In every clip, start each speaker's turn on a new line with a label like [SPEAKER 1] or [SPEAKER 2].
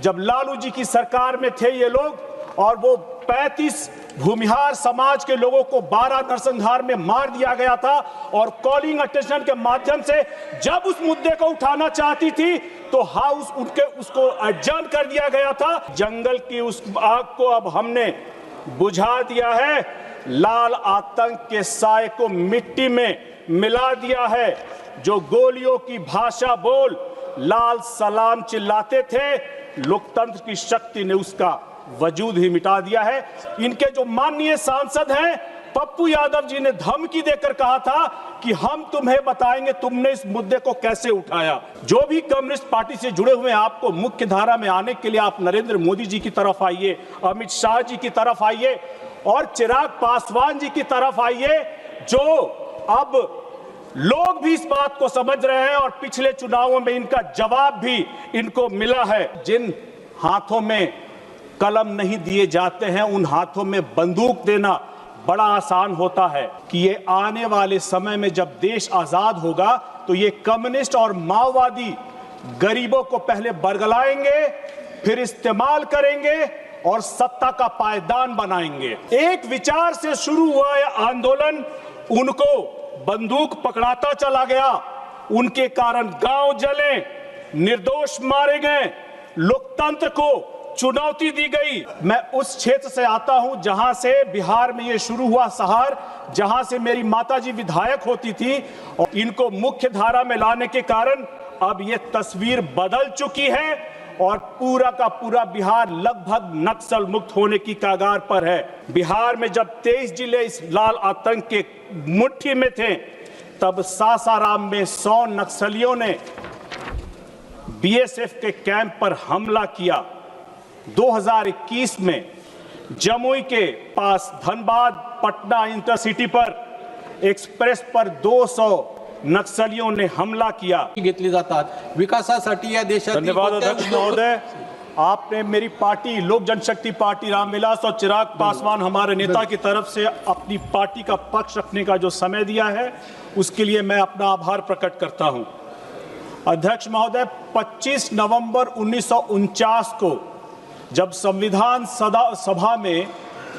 [SPEAKER 1] जब लालू जी की सरकार में थे ये लोग, और वो 35 भूमिहार समाज के लोगों को 12 नरसंहार में मार दिया गया था, और कॉलिंग अटेंशन के माध्यम से जब उस मुद्दे को उठाना चाहती थी तो हाउस उसको एडजर्न कर दिया गया था। जंगल की उस आग को अब हमने बुझा दिया है, लाल आतंक के साए को मिट्टी में मिला दिया है। जो गोलियों की भाषा बोल लाल सलाम चिल्लाते थे, लोकतंत्र की शक्ति ने उसका वजूद ही मिटा दिया है। इनके जो माननीय सांसद हैं पप्पू यादव जी ने धमकी देकर कहा था कि हम तुम्हें बताएंगे तुमने इस मुद्दे को कैसे उठाया। जो भी कम्युनिस्ट पार्टी से जुड़े हुए हैं, आपको मुख्य धारा में आने के लिए आप नरेंद्र मोदी जी की तरफ आइए, अमित शाह जी की तरफ आइए और चिराग पासवान जी की तरफ आइए, जो अब लोग भी इस बात को समझ रहे हैं और पिछले चुनावों में इनका जवाब भी इनको मिला है। जिन हाथों में कलम नहीं दिए जाते हैं उन हाथों में बंदूक देना बड़ा आसान होता है कि ये आने वाले समय में जब देश आजाद होगा तो ये कम्युनिस्ट और माओवादी गरीबों को पहले बरगलाएंगे, फिर इस्तेमाल करेंगे और सत्ता का पायदान बनाएंगे। एक विचार से शुरू हुआ यह आंदोलन उनको बंदूक पकड़ाता चला गया। उनके कारण गांव जले, निर्दोष मारे गए, लोकतंत्र को चुनौती दी गई। मैं उस क्षेत्र से आता हूं जहां से बिहार में ये शुरू हुआ सहार, जहां से मेरी माताजी विधायक होती थी, और इनको मुख्य धारा में लाने के कारण अब ये तस्वीर बदल चुकी है और पूरा का पूरा बिहार लगभग नक्सल मुक्त होने की कगार पर है। बिहार में जब 23 जिले इस लाल आतंक के मुट्ठी में थे, तब सासाराम में 100 नक्सलियों ने बीएसएफ के कैंप पर हमला किया। 2021 में जमुई के पास धनबाद पटना इंटरसिटी पर एक्सप्रेस पर 200 नक्सलियों ने हमला किया।
[SPEAKER 2] घेतली जातात विकासासाठी या देशात।
[SPEAKER 1] धन्यवाद अध्यक्ष महोदय, आपने मेरी पार्टी लोक जनशक्ति पार्टी रामविलास और चिराग पासवान हमारे नेता की तरफ से अपनी पार्टी का पक्ष रखने का जो समय दिया है उसके लिए मैं अपना आभार प्रकट करता हूं। अध्यक्ष महोदय, 25 नवंबर 1949 को जब संविधान सभा में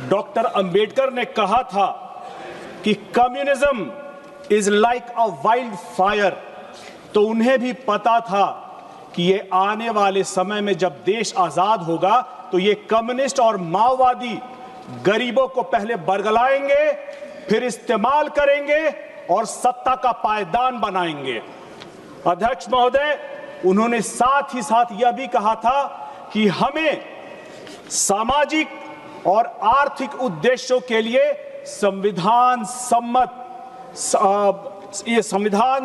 [SPEAKER 1] डॉक्टर अंबेडकर ने कहा था कि communism is like a wild fire, तो उन्हें भी पता था कि ये आने वाले समय में जब देश आजाद होगा तो ये कम्युनिस्ट और माओवादी गरीबों को पहले बरगलाएंगे, फिर इस्तेमाल करेंगे और सत्ता का पायदान बनाएंगे। अध्यक्ष महोदय, उन्होंने साथ ही साथ यह भी कहा था कि हमें सामाजिक और आर्थिक उद्देश्यों के लिए संविधान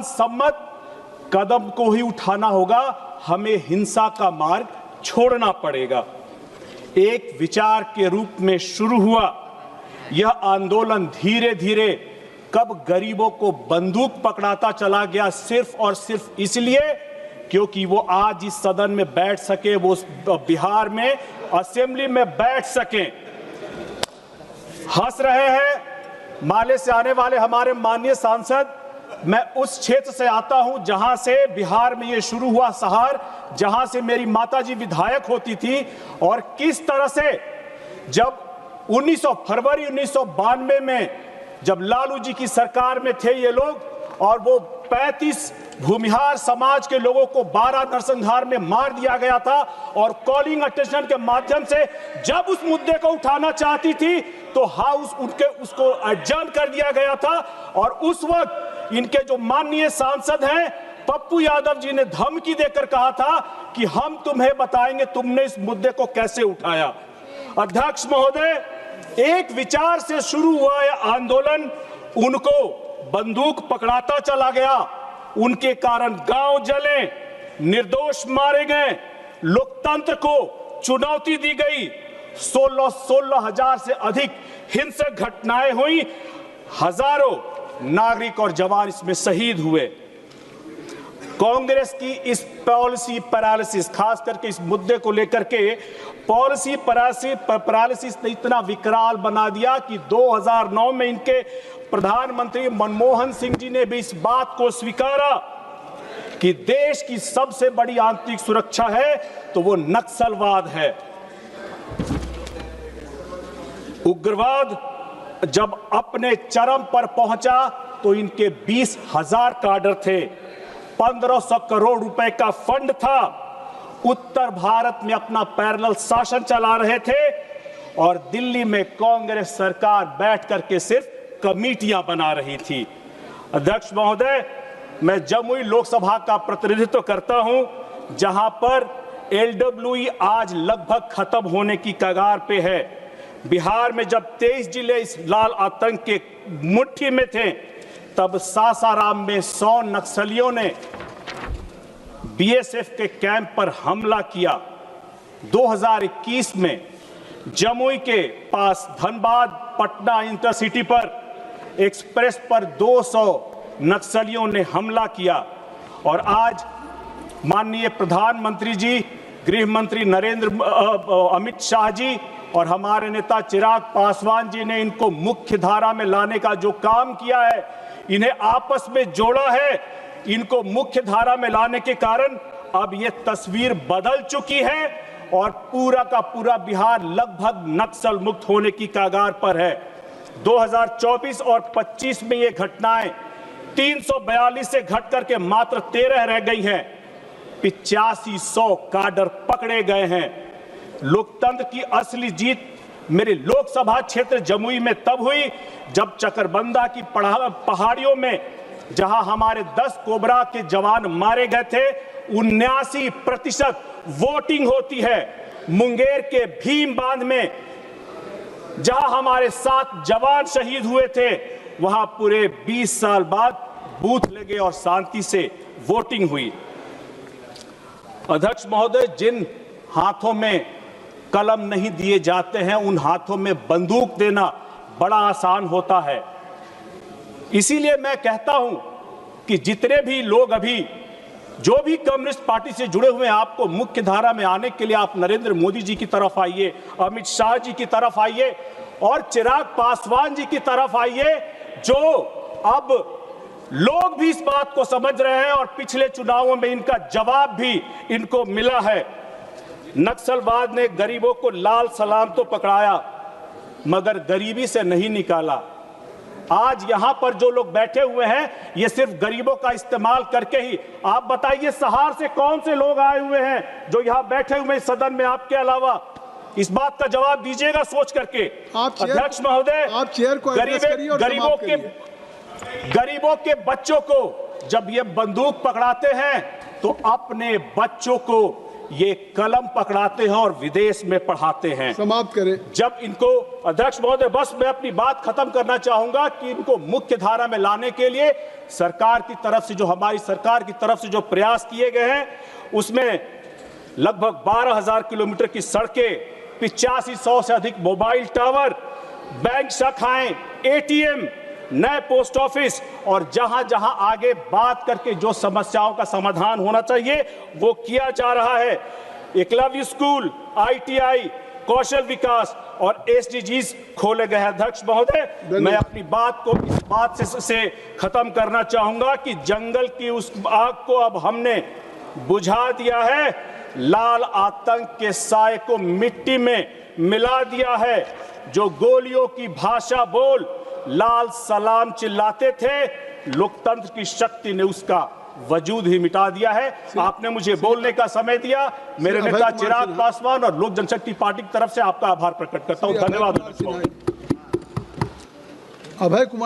[SPEAKER 1] सम्मत कदम को ही उठाना होगा, हमें हिंसा का मार्ग छोड़ना पड़ेगा। एक विचार के रूप में शुरू हुआ यह आंदोलन धीरे धीरे कब गरीबों को बंदूक पकड़ाता चला गया, सिर्फ और सिर्फ इसलिए क्योंकि वो आज इस सदन में बैठ सके, वो बिहार में असेंबली में बैठ सके। हंस रहे हैं माले से आने वाले हमारे माननीय सांसद। मैं उस क्षेत्र से आता हूं जहां से बिहार में ये शुरू हुआ सहार, जहां से मेरी माताजी विधायक होती थी, और किस तरह से जब फरवरी 1992 में जब लालू जी की सरकार में थे ये लोग, और वो 35 भूमिहार समाज के लोगों को 12 नरसंहार में मार दिया गया था, और कॉलिंग अटेंशन के माध्यम से जब उस मुद्दे को उठाना चाहती थी तो हाउस उसको एडजर्न कर दिया गया था। और उस वक्त इनके जो माननीय सांसद हैं पप्पू यादव जी ने धमकी देकर कहा था कि हम तुम्हें बताएंगे तुमने इस मुद्दे को कैसे उठाया। अध्यक्ष महोदय, एक विचार से शुरू हुआ यह आंदोलन उनको बंदूक पकड़ाता चला गया। उनके कारण गांव जले, निर्दोष मारे गए, लोकतंत्र को चुनौती दी गई। 16,000 से अधिक हिंसक घटनाएं हुई, हजारों नागरिक और जवान इसमें शहीद हुए। कांग्रेस की इस पॉलिसी पैरालिसिस, खास करके इस मुद्दे को लेकर के पॉलिसी पैरालिसिस ने इतना विकराल बना दिया कि 2009 में इनके प्रधानमंत्री मनमोहन सिंह जी ने भी इस बात को स्वीकारा कि देश की सबसे बड़ी आंतरिक सुरक्षा है तो वो नक्सलवाद है। उग्रवाद जब अपने चरम पर पहुंचा तो इनके 20,000 काडर थे, 1500 करोड़ रुपए का फंड था, उत्तर भारत में अपना पैरेलल शासन चला रहे थे और दिल्ली में कांग्रेस सरकार बैठ करके सिर्फ कमेटियां बना रही थी। अध्यक्ष महोदय, मैं जमुई लोकसभा का प्रतिनिधित्व करता हूं, जहां पर एलडब्ल्यूई आज लगभग खत्म होने की कगार पे है। बिहार में जब 23 जिले इस लाल आतंक के मुट्ठी में थे, तब सासाराम में 100 नक्सलियों ने बीएसएफ के कैंप पर हमला किया। 2021 में जमुई के पास धनबाद पटना इंटरसिटी पर एक्सप्रेस पर 200 नक्सलियों ने हमला किया और आज माननीय प्रधानमंत्री जी, गृह मंत्री अमित शाह जी और हमारे नेता चिराग पासवान जी ने इनको मुख्य धारा में लाने का जो काम किया है, इन्हें आपस में जोड़ा है। इनको मुख्य धारा में लाने के कारण अब ये तस्वीर बदल चुकी है और पूरा का पूरा बिहार लगभग नक्सल मुक्त होने की कगार पर है। 2024 और 25 में ये घटनाएं 342 से घट करके मात्र 13 रह गई हैं। 8500 काडर पकड़े गए हैं। लोकतंत्र की असली जीत मेरे लोकसभा क्षेत्र जमुई में तब हुई जब चकरबंदा की पहाड़ियों में जहां हमारे 10 कोबरा के जवान मारे गए थे, 79% वोटिंग होती है। मुंगेर के भीम बांध में जहां हमारे 7 जवान शहीद हुए थे, वहां पूरे 20 साल बाद बूथ लगे और शांति से वोटिंग हुई। अध्यक्ष महोदय, जिन हाथों में कलम नहीं दिए जाते हैं, उन हाथों में बंदूक देना बड़ा आसान होता है। इसीलिए मैं कहता हूं कि जितने भी लोग अभी जो भी कम्युनिस्ट पार्टी से जुड़े हुए हैं, आपको मुख्य धारा में आने के लिए आप नरेंद्र मोदी जी की तरफ आइए, अमित शाह जी की तरफ आइए और चिराग पासवान जी की तरफ आइए, जो अब लोग भी इस बात को समझ रहे हैं और पिछले चुनावों में इनका जवाब भी इनको मिला है। नक्सलवाद ने गरीबों को लाल सलाम तो पकड़ाया, मगर गरीबी से नहीं निकाला। आज यहां पर जो लोग बैठे हुए हैं, ये सिर्फ गरीबों का इस्तेमाल करके ही, आप बताइए सहार से कौन से लोग आए हुए हैं जो यहां बैठे हुए सदन में आपके अलावा? इस बात का जवाब दीजिएगा सोच करके। अध्यक्ष महोदय, गरीबों के बच्चों को जब ये बंदूक पकड़ाते हैं तो अपने बच्चों को ये कलम पकड़ाते हैं और विदेश में पढ़ाते हैं।
[SPEAKER 3] समाप्त करें।
[SPEAKER 1] जब इनको, अध्यक्ष महोदय, बस मैं अपनी बात खत्म करना चाहूंगा कि इनको मुख्य धारा में लाने के लिए सरकार की तरफ से, जो हमारी सरकार की तरफ से जो प्रयास किए गए हैं, उसमें लगभग 12,000 किलोमीटर की सड़कें, 8500 से अधिक मोबाइल टावर, बैंक शाखाएं, एटीएम, नए पोस्ट ऑफिस और जहां जहां आगे बात करके जो समस्याओं का समाधान होना चाहिए वो किया जा रहा है। एकलव्य स्कूल, आईटीआई, कौशल विकास और एसडीजीज खोले गए हैं। अध्यक्ष महोदय, मैं अपनी बात को इस बात से खत्म करना चाहूंगा कि जंगल की उस आग को अब हमने बुझा दिया है, लाल आतंक के साए को मिट्टी में मिला दिया है। जो गोलियों की भाषा बोल लाल सलाम चिल्लाते थे, लोकतंत्र की शक्ति ने उसका वजूद ही मिटा दिया है। आपने मुझे बोलने का समय दिया। मेरे नेता चिराग पासवान और लोक जनशक्ति पार्टी की तरफ से आपका आभार प्रकट करता हूं। धन्यवाद।
[SPEAKER 3] अभय कुमार।